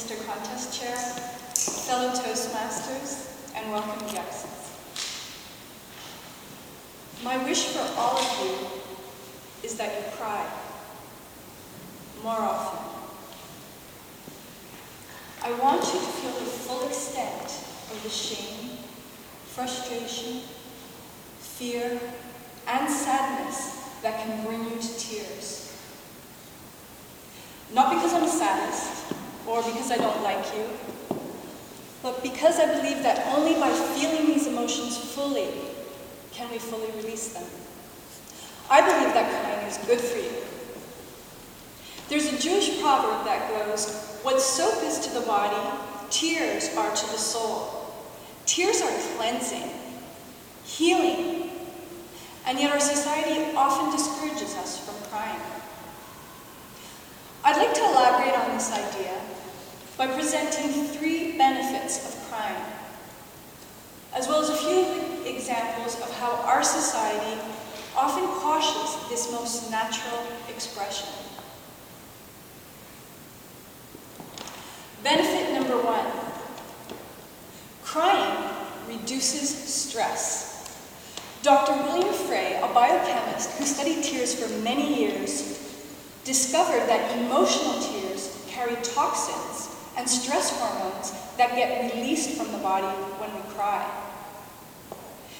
Mr. Contest Chair, fellow Toastmasters, and welcome guests. My wish for all of you is that you cry more often. I want you to feel the full extent of the shame, frustration, fear, and sadness that can bring you to tears. Not because I'm a sadist, or because I don't like you, but because I believe that only by feeling these emotions fully can we fully release them. I believe that crying is good for you. There's a Jewish proverb that goes, "What soap is to the body, tears are to the soul." Tears are cleansing, healing, and yet our society often discourages us from crying. I'd like to elaborate on this idea by presenting 3 benefits of crying, as well as a few examples of how our society often quashes this most natural expression. Benefit number 1, crying reduces stress. Dr. William Frey, a biochemist who studied tears for many years, discovered that emotional tears carry toxins and stress hormones that get released from the body when we cry.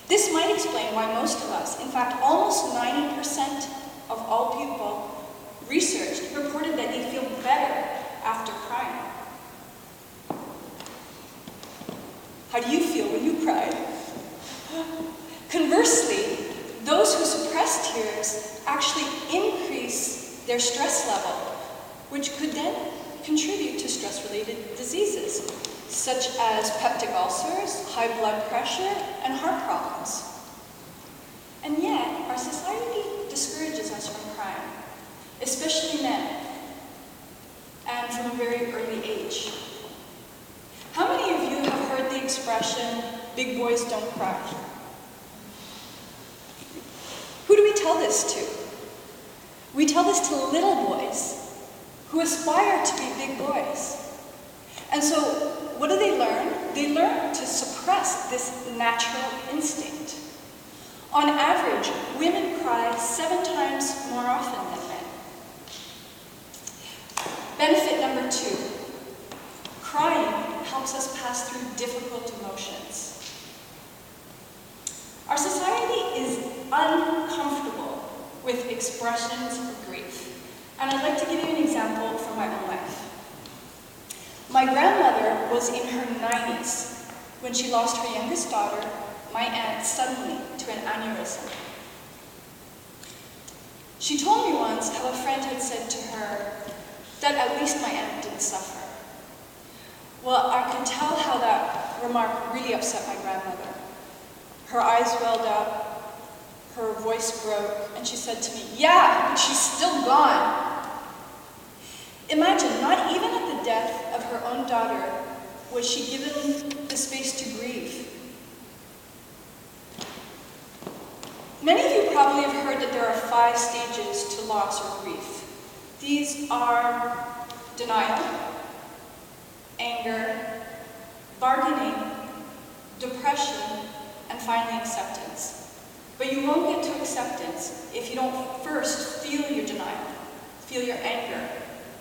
This might explain why most of us, in fact almost 90% of all people researched, reported that they feel better after crying. How do you feel when you cry? Conversely, those who suppress tears actually increase their stress level, which could then contribute to stress-related diseases, such as peptic ulcers, high blood pressure, and heart problems. And yet, our society discourages us from crying, especially men, and from a very early age. How many of you have heard the expression, "big boys don't cry"? Who do we tell this to? We tell this to little boys who aspire to be big boys. And so, what do they learn? They learn to suppress this natural instinct. On average, women cry 7 times more often than men. Benefit number 2, crying helps us pass through difficult emotions. Our society is uncomfortable with expressions of grief. And I'd like to give you an example from my own life. My grandmother was in her 90s when she lost her youngest daughter, my aunt, suddenly to an aneurysm. She told me once how a friend had said to her that at least my aunt didn't suffer. Well, I could tell how that remark really upset my grandmother. Her eyes welled up, her voice broke, and she said to me, "Yeah, but she's still gone." Imagine, not even at the death of her own daughter was she given the space to grieve. Many of you probably have heard that there are 5 stages to loss or grief. These are denial, anger, bargaining, depression, and finally acceptance. But you won't get to acceptance if you don't first feel your denial, feel your anger,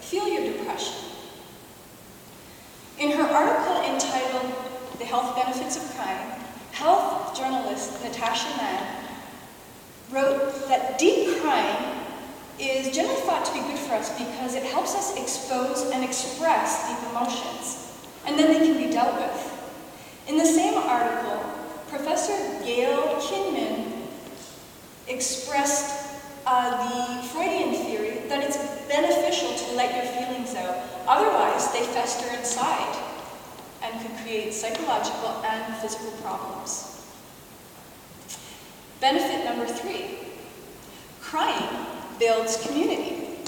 feel your depression. In her article entitled "The Health Benefits of Crying," health journalist Natasha Mann wrote that deep crying is generally thought to be good for us because it helps us expose and express deep emotions, and then they can be dealt with. In the same article, Professor Gail Kinman expressed the Freudian theory that it's beneficial to let your feelings out. Otherwise, they fester inside and could create psychological and physical problems. Benefit number 3, crying builds community.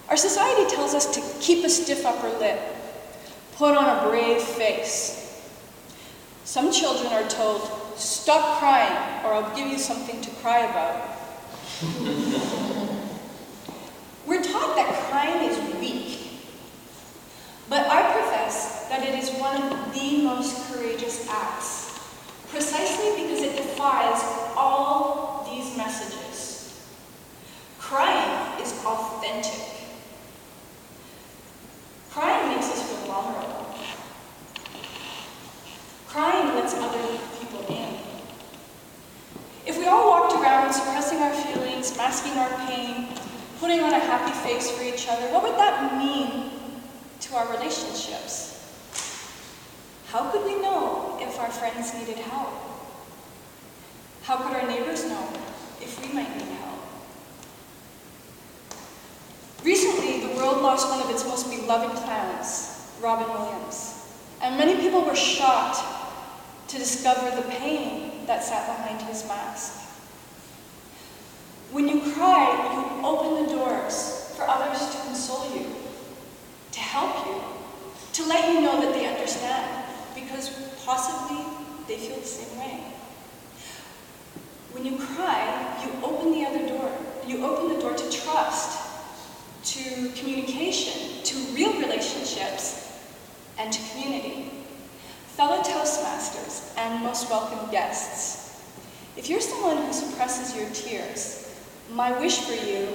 Our society tells us to keep a stiff upper lip, put on a brave face. Some children are told, "Stop crying, or I'll give you something to cry about." We're taught that crying is weak, other, what would that mean to our relationships? How could we know if our friends needed help? How could our neighbors know if we might need help? Recently, the world lost one of its most beloved clowns, Robin Williams, and many people were shocked to discover the pain that sat behind his mask. When you cry, you open the doors for others to console you, to help you, to let you know that they understand, because possibly they feel the same way. When you cry, you open the other door. You open the door to trust, to communication, to real relationships, and to community. Fellow Toastmasters and most welcome guests, if you're someone who suppresses your tears, my wish for you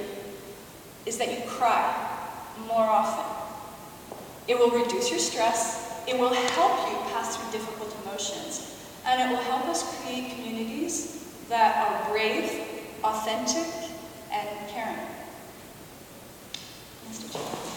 is that you cry more often. It will reduce your stress, it will help you pass through difficult emotions, and it will help us create communities that are brave, authentic, and caring. Mr. Chair.